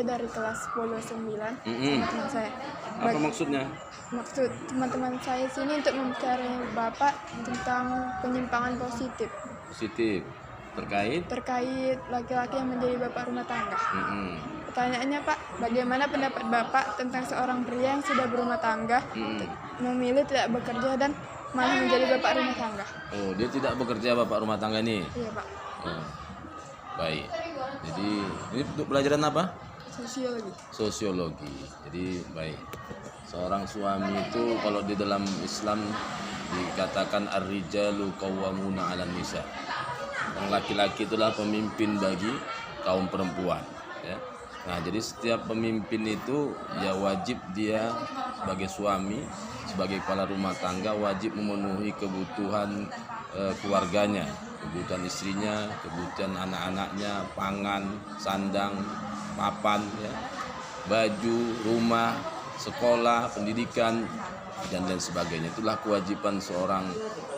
remaja dari kelas 10-9 sama teman saya. Apa maksudnya? Maksud teman-teman saya sini untuk membicarakan Bapak tentang penyimpangan positif terkait laki-laki yang menjadi bapak rumah tangga. Pertanyaannya Pak, bagaimana pendapat Bapak tentang seorang pria yang sudah berumah tangga memilih tidak bekerja dan malah menjadi bapak rumah tangga? Oh, dia tidak bekerja bapak rumah tangga ini? Iya Pak. Oh, baik. Jadi ini untuk pelajaran apa? Sosiologi. Jadi baik. Seorang suami itu kalau di dalam Islam dikatakan ar-rijalu qawwamuna 'alan nisa. Orang laki-laki itulah pemimpin bagi kaum perempuan, ya. Nah, jadi setiap pemimpin itu ya wajib dia sebagai suami, sebagai kepala rumah tangga wajib memenuhi kebutuhan keluarganya, kebutuhan istrinya, kebutuhan anak-anaknya, pangan, sandang, papan, ya, baju, rumah, sekolah, pendidikan, dan lain sebagainya. Itulah kewajiban seorang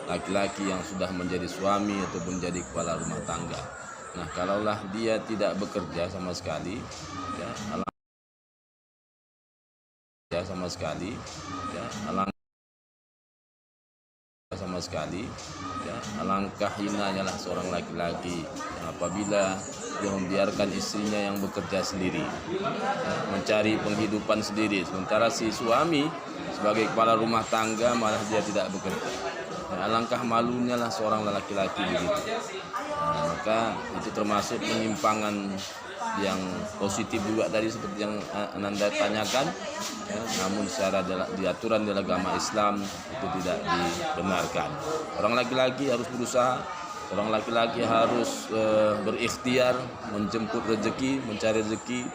laki-laki yang sudah menjadi suami atau menjadi kepala rumah tangga. Nah, kalaulah dia tidak bekerja sama sekali, ya, alangkah hinanya lah seorang laki-laki apabila dia membiarkan istrinya yang bekerja sendiri, ya, mencari penghidupan sendiri, sementara si suami sebagai kepala rumah tangga malah dia tidak bekerja. Ya, alangkah malunya lah seorang laki-laki begitu. Nah, maka itu termasuk penyimpangan yang positif juga tadi seperti yang Ananda tanyakan, ya, namun secara diaturan dalam agama Islam itu tidak dibenarkan. Orang laki-laki harus berusaha, orang laki-laki harus berikhtiar menjemput rezeki, mencari rezeki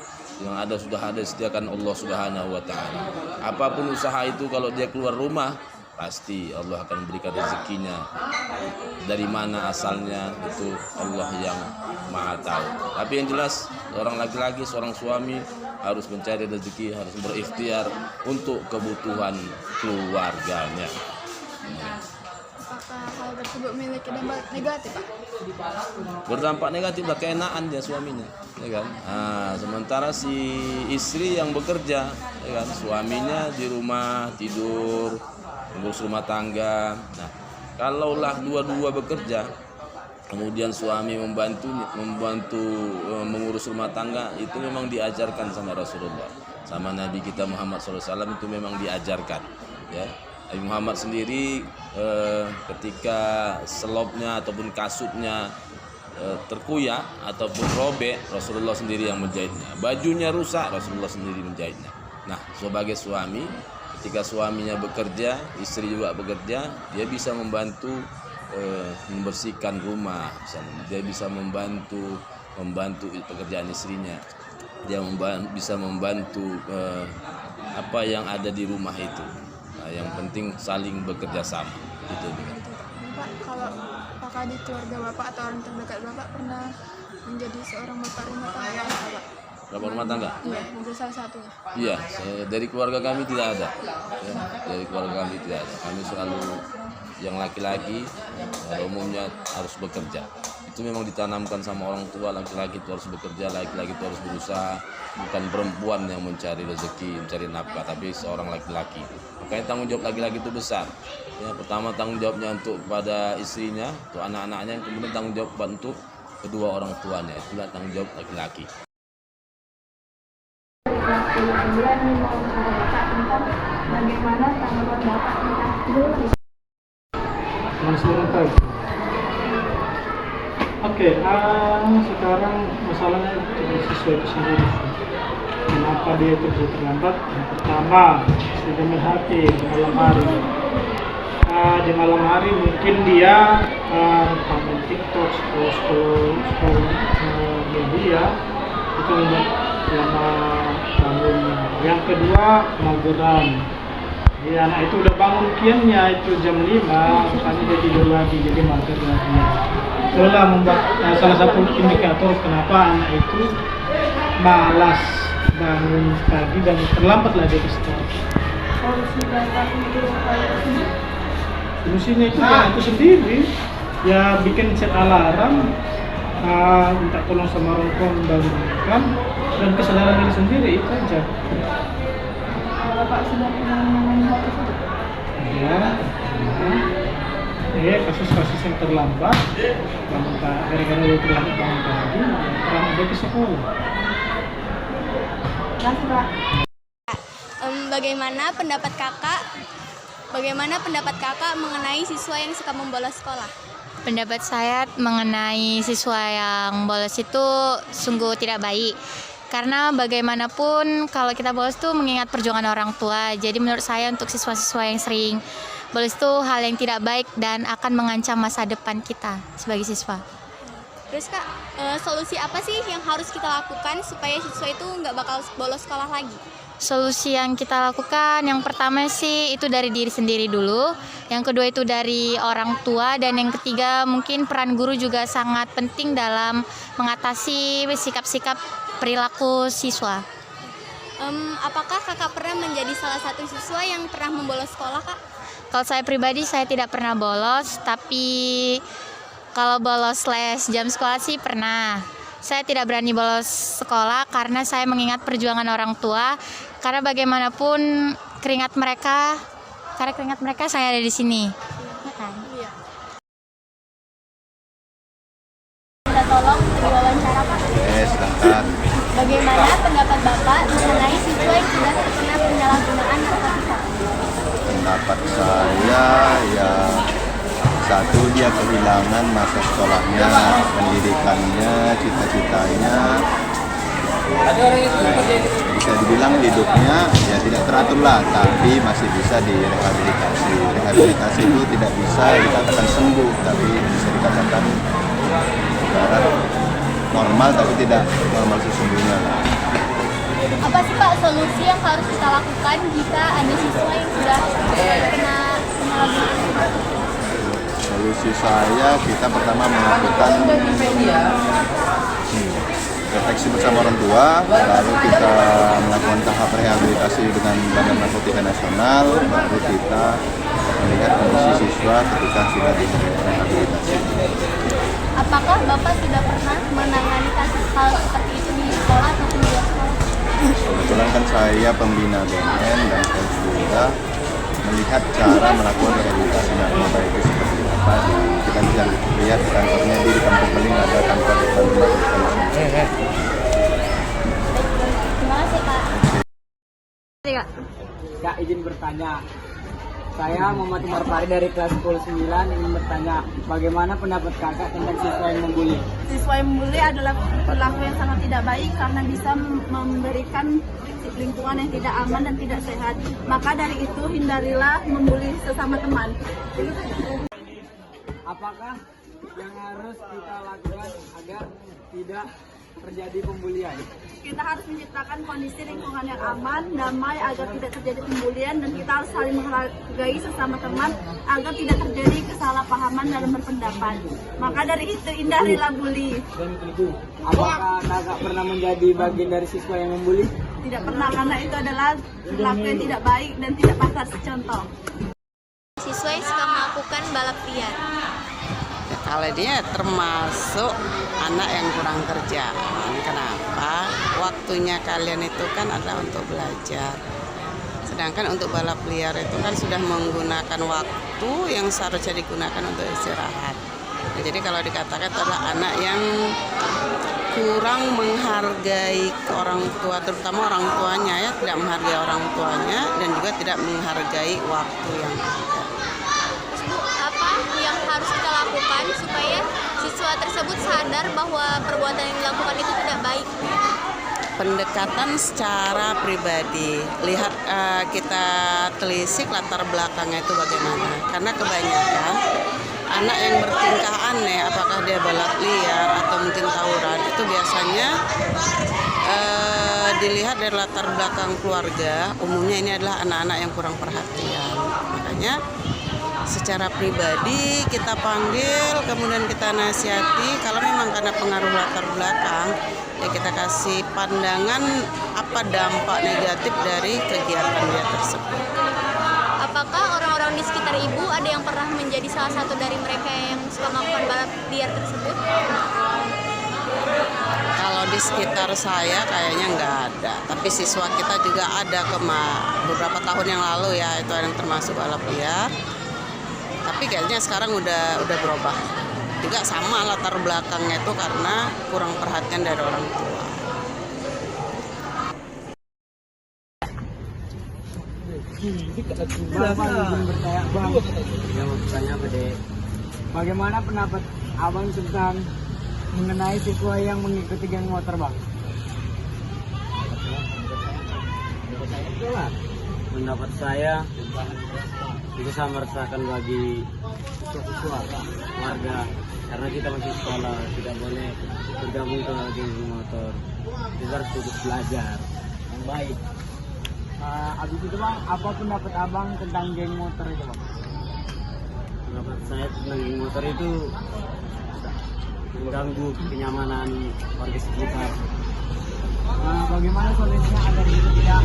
yang sudah ada disediakan Allah Subhanahu wa taala. Apapun usaha itu kalau dia keluar rumah pasti Allah akan berikan rezekinya. Dari mana asalnya itu Allah yang Maha tahu. Tapi yang jelas seorang laki-laki, seorang suami harus mencari rezeki, harus berikhtiar untuk kebutuhan keluarganya. Apakah hal tersebut memiliki dampak negatif, Pak? Berdampak negatif lah, keenaan dia suaminya, ya kan? Nah, sementara si istri yang bekerja, ya kan, suaminya di rumah tidur, mengurus rumah tangga. Nah, kalaulah dua-dua bekerja, kemudian suami membantu mengurus rumah tangga, itu memang diajarkan sama Rasulullah, sama Nabi kita Muhammad SAW, itu memang diajarkan, ya. Nabi Muhammad sendiri ketika selopnya ataupun kasutnya terkuyak ataupun robek, Rasulullah sendiri yang menjahitnya. Bajunya rusak, Rasulullah sendiri menjahitnya. Nah, sebagai suami, ketika suaminya bekerja, istri juga bekerja, dia bisa membantu membersihkan rumah, dia bisa membantu pekerjaan istrinya, dia bisa membantu apa yang ada di rumah itu. Nah, yang penting saling bekerja sama. Itu. Pak, kalau apakah di keluarga Bapak atau orang terdekat Bapak pernah menjadi seorang bapak rumah tangga, Pak? Bapak rumah tangga? Iya, itu salah satunya. Iya, dari keluarga kami tidak ada. Ya, dari keluarga kami tidak ada. Kami selalu yang laki-laki pada umumnya harus bekerja. Itu memang ditanamkan sama orang tua, laki-laki itu harus bekerja, laki-laki itu harus berusaha. Bukan perempuan yang mencari rezeki, mencari nafkah, tapi seorang laki-laki. Makanya tanggung jawab laki-laki itu besar. Ya, pertama tanggung jawabnya untuk kepada istrinya, untuk anak-anaknya, kemudian tanggung jawab untuk kedua orang tuanya. Itulah tanggung jawab laki-laki. Kemudian mau Bapak tentang bagaimana tanggapan Bapak tentang Oke, sekarang masalahnya sesuai itu sendiri. Kenapa dia itu terlambat? Yang pertama, demi hati di malam hari. Di malam hari mungkin dia pamer TikTok, scroll media itu membuat lama bangunnya. Yang kedua, mageran. Jadi anak itu udah bangun kiannya itu jam 5, misalnya dia tidur lagi, jadi mager lagi. Itulah membuat salah satu indikator kenapa anak itu malas bangun pagi dan terlambat lagi ke sekolah. solusi Bapak untuk Solusinya itu itu sendiri, ya bikin set alarm minta tolong sama orang tua membangunkan, dan kesadaran diri sendiri itu aja. Bapak sudah pernah menangani hal tersebut? Ya, kasus-kasus yang terlambat, gara-gara dia terlambat bangun pagi, terang ada ke sekolah. Lanjut, Pak. Bagaimana pendapat kakak mengenai siswa yang suka membolos sekolah? Pendapat saya mengenai siswa yang bolos itu sungguh tidak baik. Karena bagaimanapun kalau kita bolos tuh mengingat perjuangan orang tua. Jadi menurut saya untuk siswa-siswa yang sering bolos itu hal yang tidak baik dan akan mengancam masa depan kita sebagai siswa. Terus kak, solusi apa sih yang harus kita lakukan supaya siswa itu nggak bakal bolos sekolah lagi? Solusi yang kita lakukan yang pertama sih itu dari diri sendiri dulu, yang kedua itu dari orang tua, dan yang ketiga mungkin peran guru juga sangat penting dalam mengatasi sikap-sikap perilaku siswa. Apakah kakak pernah menjadi salah satu siswa yang pernah membolos sekolah, kak? Kalau saya pribadi saya tidak pernah bolos, tapi kalau bolos les jam sekolah sih pernah. Saya tidak berani bolos sekolah karena saya mengingat perjuangan orang tua. Karena bagaimanapun keringat mereka saya ada di sini. Ya kan? Iya. Kita tolong diwawancara, Pak. Silakan. Bagaimana pendapat Bapak mengenai siswa yang sudah terkena penyalahgunaan narkotika? Pendapat saya ya, satu, dia kehilangan masa sekolahnya, pendidikannya, cita-citanya. Bisa dibilang hidupnya ya tidak teratur lah, tapi masih bisa direhabilitasi. Rehabilitasi itu tidak bisa dikatakan sembuh, tapi bisa dikatakan ibarat normal, tapi tidak normal sesungguhnya. Apa sih Pak solusi yang harus kita lakukan jika ada siswa yang sudah terkena penyalahgunaan? Solusi saya, kita pertama melakukan refleksi bersama orang tua, lalu kita melakukan tahap rehabilitasi dengan Badan Narkotika Nasional, baru kita melihat kondisi siswa ketika sudah direhabilitasi. Apakah Bapak sudah pernah menangani kasus hal seperti itu di sekolah atau di luar sekolah? Kebetulan kan saya pembina BNN dan saya sudah melihat cara melakukan rehabilitasi narkoba itu seperti apa. Kita bisa lihat kantornya di Kampung Beling, ada kantor Badan Narkotika Nasional. Terima kasih Pak. Kak, izin bertanya. Saya Muhammad Umar Fari dari kelas 10-9 ingin bertanya, bagaimana pendapat kakak tentang siswa yang membuli? Siswa yang membuli adalah perilaku yang sangat tidak baik karena bisa memberikan lingkungan yang tidak aman dan tidak sehat. Maka dari itu hindarilah membuli sesama teman. Apakah yang harus kita lakukan agar tidak terjadi pembulian? Kita harus menciptakan kondisi lingkungan yang aman, damai agar tidak terjadi pembulian, dan kita harus saling menghargai sesama teman agar tidak terjadi kesalahpahaman dalam berpendapat. Maka dari itu hindarilah bully. Apakah kakak pernah menjadi bagian dari siswa yang membuli? Tidak pernah, karena itu adalah perilaku yang tidak baik dan tidak patut dicontoh. Siswa yang suka melakukan balap liar. Kalau dia termasuk anak yang kurang kerjaan, kenapa? Waktunya kalian itu kan adalah untuk belajar. Sedangkan untuk balap liar itu kan sudah menggunakan waktu yang seharusnya digunakan untuk istirahat. Nah, jadi kalau dikatakan itu adalah anak yang kurang menghargai orang tua, terutama orang tuanya ya, tidak menghargai orang tuanya dan juga tidak menghargai waktu yang ada. Apa yang harus kita lakukan supaya siswa tersebut sadar bahwa perbuatan yang dilakukan itu tidak baik? Pendekatan secara pribadi, lihat kita telisik latar belakangnya itu bagaimana. Karena kebanyakan anak yang bertingkah aneh, apakah dia balap liar atau mungkin tawuran, itu biasanya dilihat dari latar belakang keluarga. Umumnya ini adalah anak-anak yang kurang perhatian. Makanya secara pribadi kita panggil, kemudian kita nasihati. Kalau memang karena pengaruh latar belakang, ya kita kasih pandangan apa dampak negatif dari kegiatan dia tersebut. Apakah orang-orang di sekitar ibu ada yang pernah menjadi salah satu dari mereka yang suka melakukan balap liar tersebut? di sekitar saya kayaknya nggak ada. Tapi siswa kita juga ada beberapa tahun yang lalu ya, itu yang termasuk balap liar. Tapi kayaknya sekarang udah berubah. Juga sama latar belakangnya itu karena kurang perhatian dari orang tua. Bagaimana pendapat abang tentang mengenai siswa yang mengikuti geng motor, bang? Pendapat saya itu sangat meresahkan bagi siswa warga, karena kita masih sekolah, tidak boleh bergabung ke geng motor. Kita harus fokus belajar yang baik. Abis itu bang, apa pendapat abang tentang geng motor itu, bang? Pendapat saya tentang geng motor itu mengganggu kenyamanan warga sekitar. Bagaimana solusinya agar itu tidak?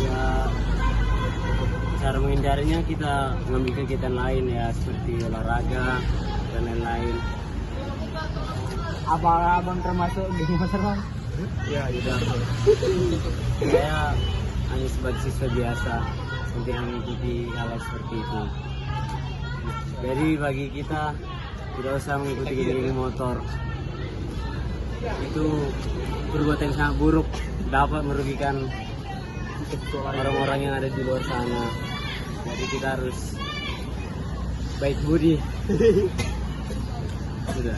Ya, cara menghindarinya kita mengambil kegiatan lain ya, seperti olahraga dan lain-lain. Apa abang termasuk geng motor, bang? Ya, tidak. Saya hanya sebagai siswa biasa, tidak mengikuti hal seperti itu. Jadi bagi kita tidak usah mengikuti geng motor. Itu perbuatan yang sangat buruk, dapat merugikan orang-orang yang ada di luar sana. Jadi kita harus baik budi. Sudah.